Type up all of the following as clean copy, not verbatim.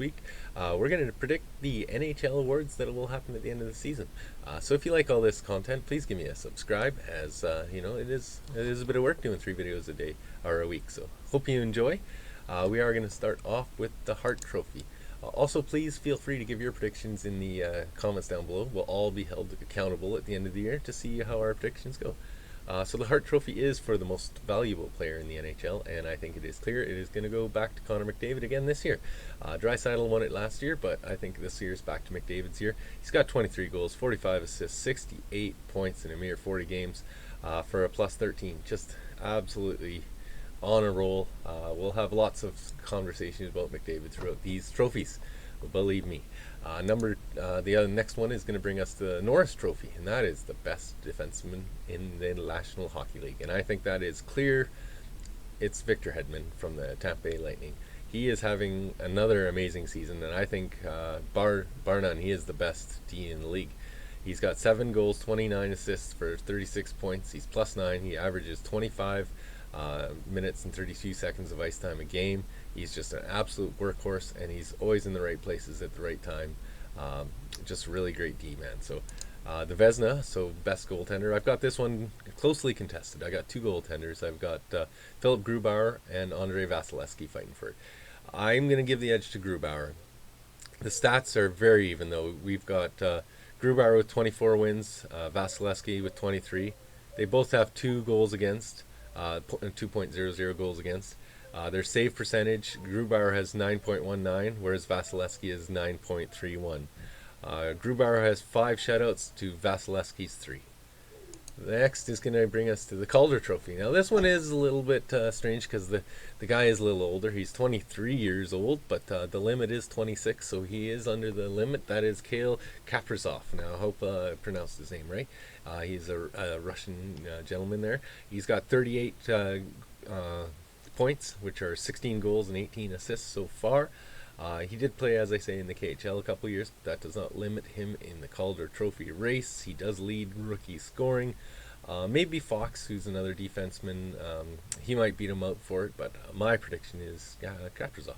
week. We're going to predict the NHL awards that will happen at the end of the season. So if you like all this content, please give me a subscribe. As you know, it is a bit of work doing 3 videos a day or a week. So hope you enjoy. We are going to start off with the Hart Trophy. Also, please feel free to give your predictions in the comments down below. We'll all be held accountable at the end of the year to see how our predictions go. So the Hart Trophy is for the most valuable player in the NHL, and I think it is clear it is going to go back to Connor McDavid again this year. Draisaitl won it last year, but I think this year is back to McDavid's year. He's got 23 goals, 45 assists, 68 points in a mere 40 games for a plus 13. Just absolutely on a roll. We'll have lots of conversations about McDavid throughout these trophies. Believe me. The next one is going to bring us the Norris Trophy, and that is the best defenseman in the National Hockey League. And I think that is clear. It's Victor Hedman from the Tampa Bay Lightning. He is having another amazing season, and I think, bar none, he is the best D in the league. He's got 7 goals, 29 assists for 36 points. He's plus 9. He averages 25 minutes and 32 seconds of ice time a game. He's just an absolute workhorse, and he's always in the right places at the right time. Just really great D, man. So the Vezina, so best goaltender. I've got this one closely contested. I got 2 goaltenders. I've got Philip Grubauer and Andrei Vasilevsky fighting for it. I'm going to give the edge to Grubauer. The stats are very even, though. We've got Grubauer with 24 wins, Vasilevsky with 23. They both have 2 goals against, 2.00 goals against. Their save percentage, Grubauer has 9.19, whereas Vasilevsky is 9.31. Grubauer has 5 shutouts to Vasilevsky's 3. Next is going to bring us to the Calder Trophy. Now this one is a little bit strange because the guy is a little older. He's 23 years old, but the limit is 26, so he is under the limit. That is Kale Kaprizov. Now I hope I pronounced his name right. He's a Russian gentleman there. He's got 38 points, which are 16 goals and 18 assists so far. He did play, as I say, in the KHL a couple years, but that does not limit him in the Calder Trophy race. He does lead rookie scoring. Maybe Fox, who's another defenseman, he might beat him out for it, but my prediction is Kaprizov.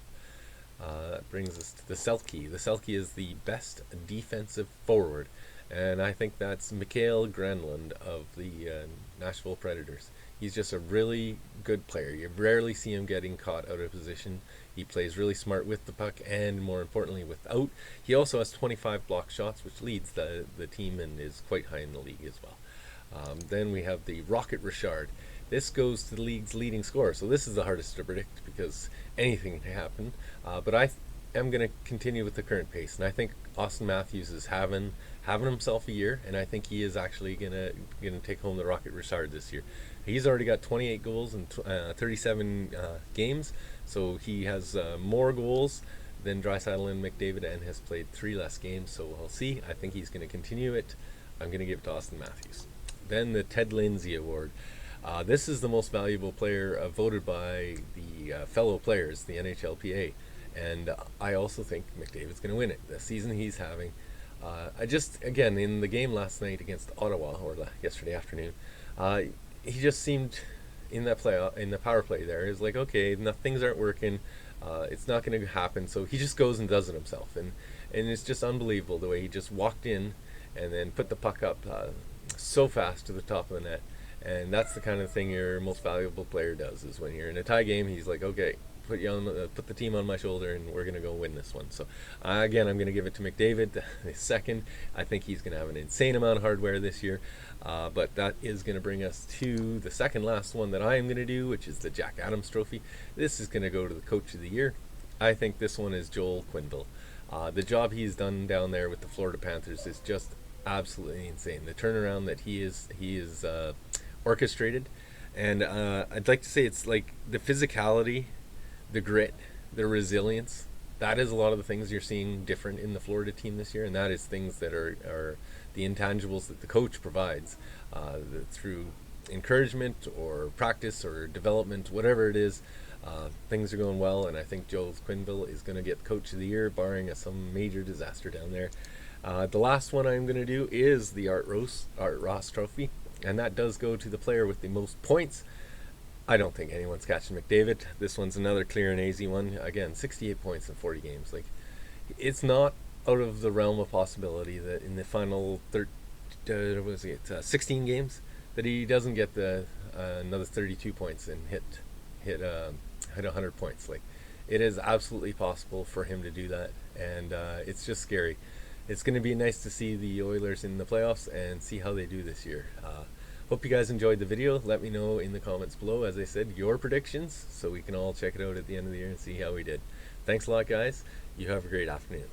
That brings us to the Selke. The Selke is the best defensive forward, and I think that's Mikael Granlund of the Nashville Predators. He's just a really good player. You rarely see him getting caught out of position. He plays really smart with the puck and, more importantly, without. He also has 25 block shots, which leads the team and is quite high in the league as well. Then we have the Rocket Richard. This goes to the league's leading scorer. So this is the hardest to predict because anything can happen. But I am going to continue with the current pace. And I think Austin Matthews is having himself a year, and I think he is actually gonna take home the Rocket Richard this year. He's already got 28 goals in 37 games, so he has more goals than Draisaitl and McDavid, and has played 3 less games. So we'll see. I think he's going to continue it. I'm going to give it to Austin Matthews. Then the Ted Lindsay Award. This is the most valuable player voted by the fellow players, the NHLPA, and I also think McDavid's going to win it. The season he's having. Again, in the game last night against Ottawa, or yesterday afternoon, he just seemed in the power play there. It's like, okay, things aren't working. It's not going to happen. So he just goes and does it himself, and it's just unbelievable the way he just walked in and then put the puck up so fast to the top of the net. And that's the kind of thing your most valuable player does. Is when you're in a tie game, he's like, okay, put the team on my shoulder, and we're going to go win this one. So again, I'm going to give it to McDavid. The second, I think he's going to have an insane amount of hardware this year. But that is going to bring us to the second last one that I am going to do, which is the Jack Adams Trophy. This is going to go to the Coach of the Year. I think this one is Joel Quenneville. The job he's done down there with the Florida Panthers is just absolutely insane. The turnaround that he is orchestrated, and I'd like to say it's like the physicality, the grit, the resilience. That is a lot of the things you're seeing different in the Florida team this year, and that is things that are the intangibles that the coach provides through encouragement or practice or development, whatever it is. Things are going well, and I think Joel Quenneville is going to get Coach of the Year, barring some major disaster down there. The last one I'm going to do is the Art Ross Trophy, and that does go to the player with the most points. I don't think anyone's catching McDavid. This one's another clear and easy one. Again, 68 points in 40 games. Like, it's not out of the realm of possibility that in the final 16 games that he doesn't get the another 32 points and hit 100 points. Like, it is absolutely possible for him to do that, and it's just scary. It's going to be nice to see the Oilers in the playoffs and see how they do this year. Hope you guys enjoyed the video. Let me know in the comments below, as I said, your predictions, so we can all check it out at the end of the year and see how we did. Thanks a lot, guys. You have a great afternoon.